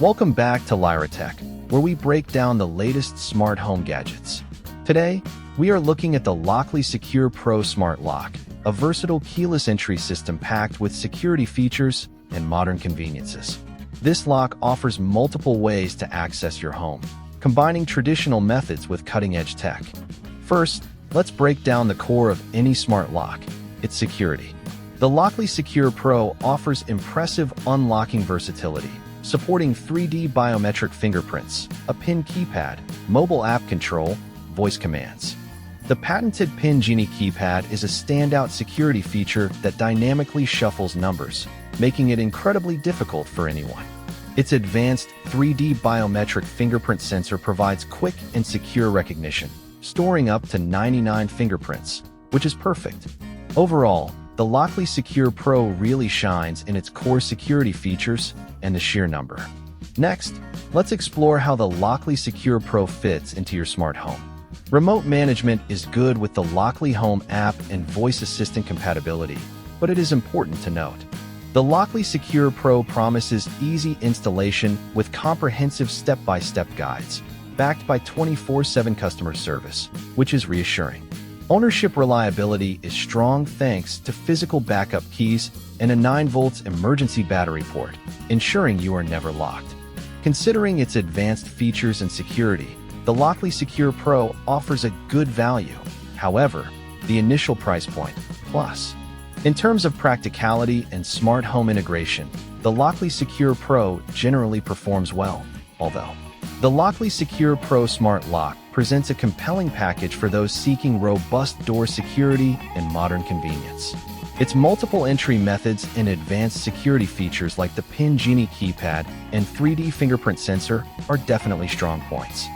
Welcome back to Lyra Tech, where we break down the latest smart home gadgets. Today, we are looking at the Lockly Secure Pro Smart Lock, a versatile keyless entry system packed with security features and modern conveniences. This lock offers multiple ways to access your home, combining traditional methods with cutting-edge tech. First, let's break down the core of any smart lock: its security. The Lockly Secure Pro offers impressive unlocking versatility, supporting 3D biometric fingerprints, a PIN keypad, mobile app control, voice commands. The patented PIN Genie keypad is a standout security feature that dynamically shuffles numbers, making it incredibly difficult for anyone. Its advanced 3D biometric fingerprint sensor provides quick and secure recognition, storing up to 99 fingerprints, which is perfect. Overall, the Lockly Secure Pro really shines in its core security features and the sheer number. Next, let's explore how the Lockly Secure Pro fits into your smart home. Remote management is good with the Lockly Home app and voice assistant compatibility, but it is important to note: the Lockly Secure Pro promises easy installation with comprehensive step-by-step guides, backed by 24/7 customer service, which is reassuring. Ownership reliability is strong thanks to physical backup keys and a 9-volt emergency battery port, ensuring you are never locked. Considering its advanced features and security, the Lockly Secure Pro offers a good value. However, the initial price point, plus. In terms of practicality and smart home integration, the Lockly Secure Pro generally performs well, although the Lockly Secure Pro Smart Lock presents a compelling package for those seeking robust door security and modern convenience. Its multiple entry methods and advanced security features like the PIN Genie keypad and 3D fingerprint sensor are definitely strong points.